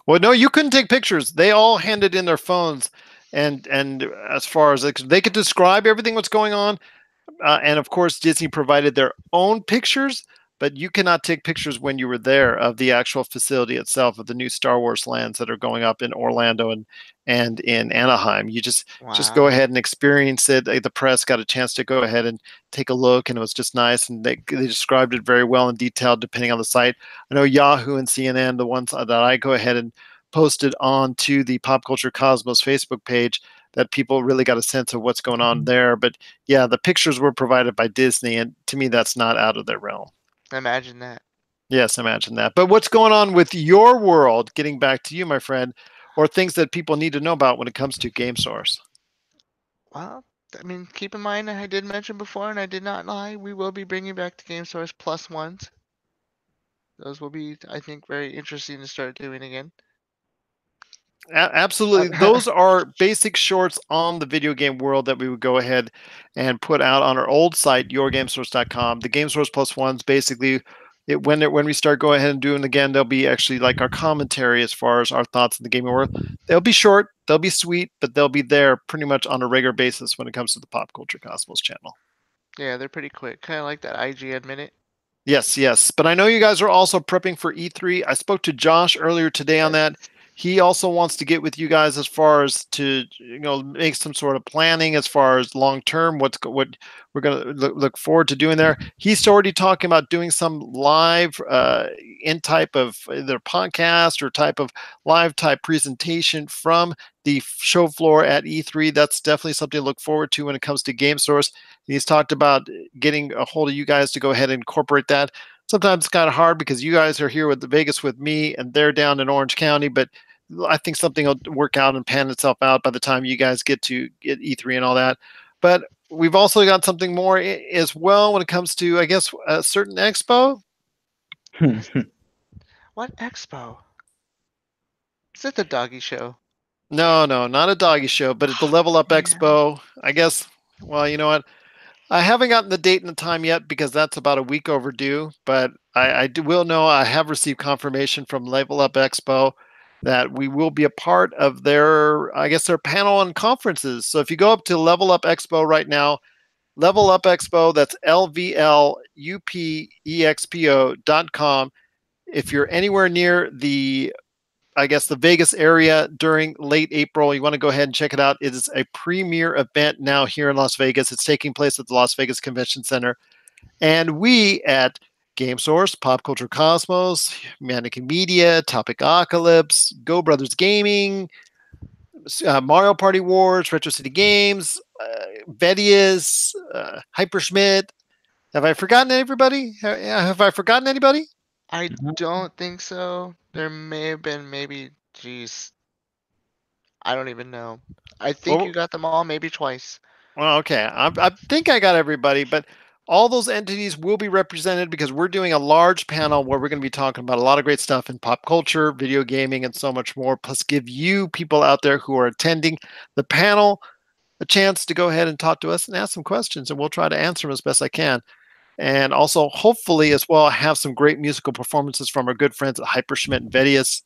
Well, no, you couldn't take pictures. They all handed in their phones, and as far as they could describe everything what's going on, and of course Disney provided their own pictures, but you cannot take pictures when you were there of the actual facility itself of the new Star Wars lands that are going up in Orlando and in Anaheim. You just go Wow. ahead and experience it. The press got a chance to go ahead and take a look, and it was just nice. And they described it very well in detail, depending on the site. I know Yahoo and CNN, the ones that I go ahead and posted on to the Pop Culture Cosmos Facebook page, that people really got a sense of what's going on there. But yeah, the pictures were provided by Disney, and to me, that's not out of their realm. Imagine that. Yes, imagine that. But what's going on with your world, getting back to you, my friend, or things that people need to know about when it comes to Game Source? Well, I mean, keep in mind, I did mention before, and I did not lie, we will be bringing back the Game Source Plus ones. Those will be, I think, very interesting to start doing again. Absolutely. Those are basic shorts on the video game world that we would go ahead and put out on our old site, yourgamesource.com. The Game Source Plus ones, basically, when we start going ahead and doing again, they'll be actually like our commentary as far as our thoughts in the gaming world. They'll be short, they'll be sweet, but they'll be there pretty much on a regular basis when it comes to the Pop Culture Cosmos channel. Yeah, they're pretty quick, kind of like that IGN minute. Yes, yes. But I know you guys are also prepping for E3. I spoke to Josh earlier today on that. He also wants to get with you guys as far as to make some sort of planning as far as long term what we're going to look forward to doing there. He's already talking about doing some live in type of either podcast or type of live type presentation from the show floor at E3. That's definitely something to look forward to when it comes to Game Source. He's talked about getting a hold of you guys to go ahead and incorporate that. Sometimes it's kind of hard because you guys are here with Vegas with me and they're down in Orange County, but I think something will work out and pan itself out by the time you guys get E3 and all that. But we've also got something more as well when it comes to, I guess, a certain expo. What expo? Is it the doggy show? No, not a doggy show, but at the Level Up Expo, I guess. Well, you know what? I haven't gotten the date and the time yet because that's about a week overdue. But I will know I have received confirmation from Level Up Expo that we will be a part of their panel and conferences. So if you go up to Level Up Expo right now, Level Up Expo, that's LVLUPEXPO.com. If you're anywhere near the Vegas area during late April, you want to go ahead and check it out. It is a premier event now here in Las Vegas. It's taking place at the Las Vegas Convention Center. And we at Game Source, Pop Culture Cosmos, Mannequin Media, Topic Apocalypse, Go Brothers Gaming, Mario Party Wars, Retro City Games, Vedius, Hyperschmidt. Have I forgotten everybody? Have I forgotten anybody? I don't think so. There may have been geez. I don't even know. I think you got them all maybe twice. Well, okay. I think I got everybody, but all those entities will be represented because we're doing a large panel where we're going to be talking about a lot of great stuff in pop culture, video gaming, and so much more. Plus, give you people out there who are attending the panel a chance to go ahead and talk to us and ask some questions, and we'll try to answer them as best I can. And also, hopefully, as well, have some great musical performances from our good friends at Hyperschmidt and Vedius.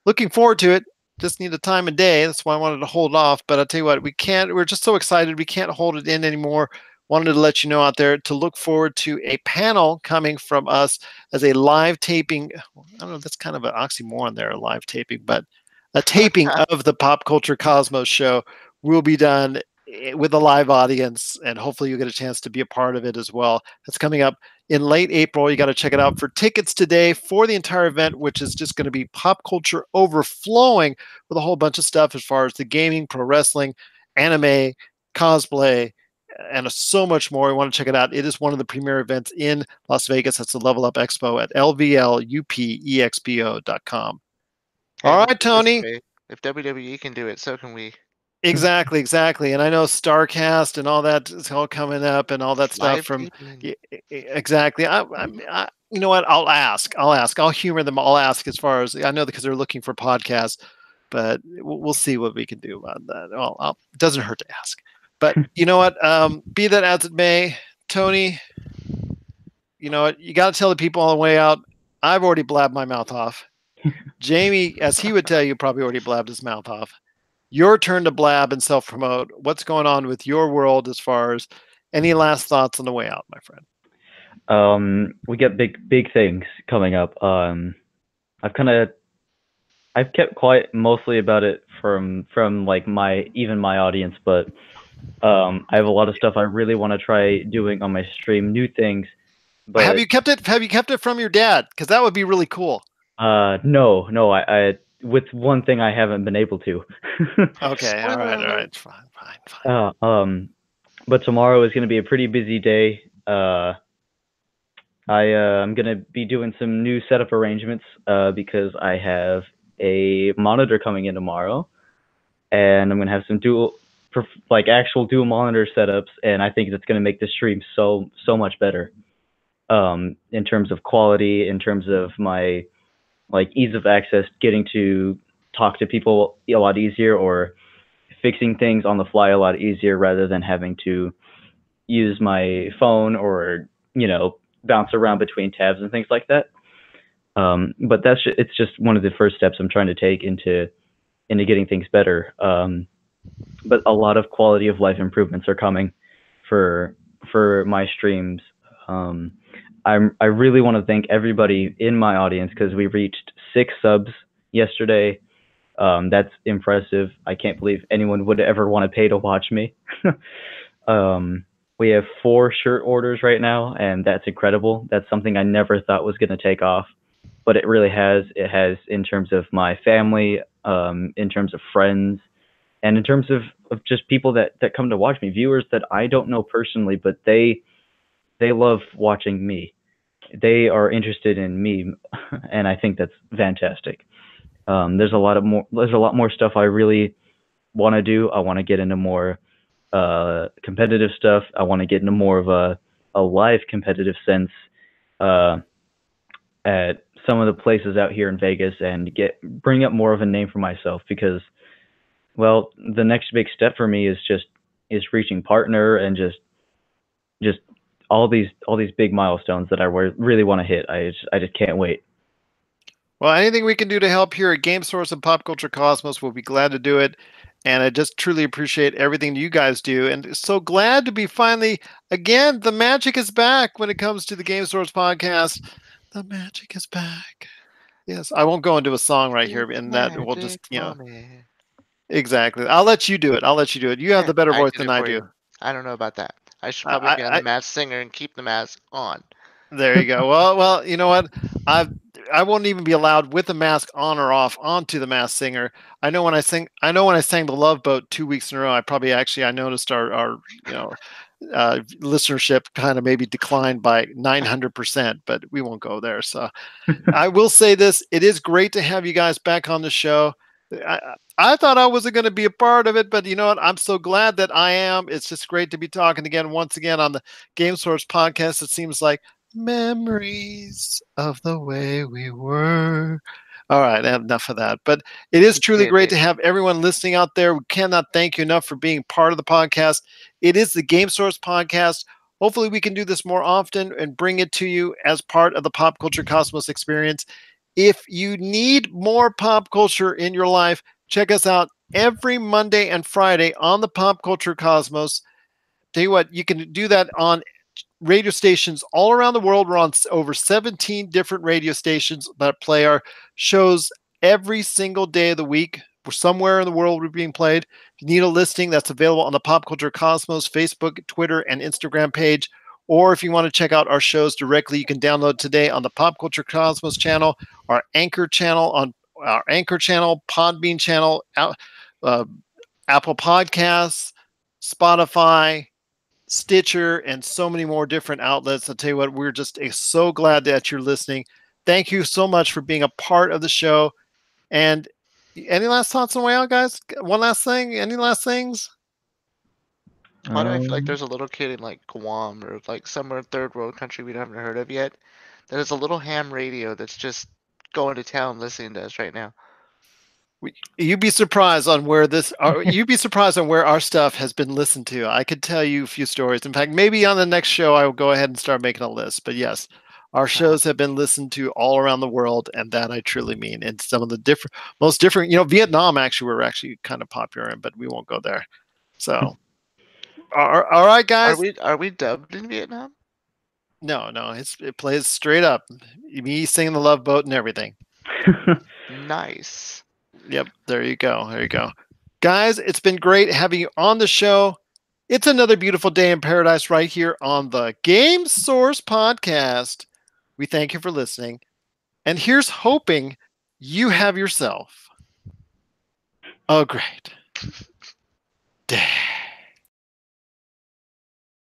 Looking forward to it. Just need a time of day. That's why I wanted to hold off. But I'll tell you what, we're just so excited. We can't hold it in anymore. wanted to let you know out there to look forward to a panel coming from us as a live taping. I don't know, that's kind of an oxymoron there, a live taping, but a taping of the Pop Culture Cosmos show will be done with a live audience, and hopefully you get a chance to be a part of it as well. That's coming up in late April. You got to check it out. For tickets today for the entire event, which is just going to be pop culture overflowing with a whole bunch of stuff as far as the gaming, pro wrestling, anime, cosplay, and so much more. We want to check it out. It is one of the premier events in Las Vegas. That's the Level Up Expo at lvlupexpo.com. All right, Tony. If WWE can do it, so can we. Exactly. And I know StarCast and all that is all coming up and all that stuff from exactly. You know what? I'll ask. I'll humor them. I'll ask as far as I know because they're looking for podcasts, but we'll see what we can do about that. Well, it doesn't hurt to ask. But you know what? Be that as it may, Tony, you know what? You got to tell the people on the way out. I've already blabbed my mouth off. Jamie, as he would tell you, probably already blabbed his mouth off. Your turn to blab and self-promote. What's going on with your world as far as any last thoughts on the way out, my friend? We got big things coming up. I've kept quiet mostly about it from like my audience, but I have a lot of stuff I really want to try doing on my stream, new things. But have you kept it from your dad? Because that would be really cool. No, I with one thing I haven't been able to. Okay, all right, fine. But tomorrow is going to be a pretty busy day. I'm going to be doing some new setup arrangements because I have a monitor coming in tomorrow, and I'm going to have some actual dual monitor setups, and I think that's going to make the stream so much better in terms of quality, in terms of my ease of access, getting to talk to people a lot easier, or fixing things on the fly a lot easier rather than having to use my phone or, bounce around between tabs and things like that. But it's just one of the first steps I'm trying to take into getting things better. But a lot of quality of life improvements are coming for my streams. I really want to thank everybody in my audience because we reached 6 subs yesterday. That's impressive. I can't believe anyone would ever want to pay to watch me. We have 4 shirt orders right now, and that's incredible. That's something I never thought was going to take off, but it really has. It has in terms of my family, in terms of friends, and in terms of just people that come to watch me, viewers that I don't know personally, but they love watching me. They are interested in me, and I think that's fantastic. There's a lot more stuff I really want to do. I want to get into more competitive stuff. I want to get into more of a live competitive sense at some of the places out here in Vegas, and bring up more of a name for myself, because, well, the next big step for me is reaching partner and just all these big milestones that I really want to hit. I just can't wait. Well, anything we can do to help here at Game Source and Pop Culture Cosmos, we'll be glad to do it. And I just truly appreciate everything you guys do. And so glad to be finally, again, the magic is back when it comes to the Game Source podcast. The magic is back. Yes, I won't go into a song right here, and that will just, Exactly. I'll let you do it. You have the better voice than I do. I don't know about that. I should probably get the Masked Singer and keep the mask on. There you go. Well, you know what? I won't even be allowed with the mask on or off onto the Masked Singer. I know when I sang the Love Boat 2 weeks in a row, I noticed our listenership kind of maybe declined by 900%, but we won't go there. So I will say this: it is great to have you guys back on the show. I thought I wasn't going to be a part of it, but you know what? I'm so glad that I am. It's just great to be talking once again on the Game Source podcast. It seems like memories of the way we were. All right, enough of that. But it is truly great to have everyone listening out there. We cannot thank you enough for being part of the podcast. It is the Game Source podcast. Hopefully we can do this more often and bring it to you as part of the Pop Culture Cosmos experience. If you need more pop culture in your life, check us out every Monday and Friday on the Pop Culture Cosmos. Tell you what, you can do that on radio stations all around the world. We're on over 17 different radio stations that play our shows every single day of the week. We're somewhere in the world we're being played. If you need a listing, that's available on the Pop Culture Cosmos Facebook, Twitter, and Instagram page. Or if you want to check out our shows directly, you can download today on the Pop Culture Cosmos channel, our Anchor channel, Podbean channel, Apple Podcasts, Spotify, Stitcher, and so many more different outlets. I'll tell you what, we're just so glad that you're listening. Thank you so much for being a part of the show. And any last thoughts on the way out, guys? One last thing? Any last things? Why do I feel like there's a little kid in like Guam or like somewhere third world country we haven't heard of yet that has a little ham radio that's just going to town listening to us right now? You'd be surprised on where you'd be surprised on where our stuff has been listened to. I could tell you a few stories. In fact, maybe on the next show I will go ahead and start making a list. But yes, our shows have been listened to all around the world, and that I truly mean. And some of the most different, Vietnam actually we're actually kind of popular in, but we won't go there. So, all right, guys. Are we dubbed in Vietnam? No, it plays straight up. Me singing the Love Boat and everything. Nice. Yep, there you go. Guys, it's been great having you on the show. It's another beautiful day in paradise right here on the Game Source Podcast. We thank you for listening. And here's hoping you have yourself a great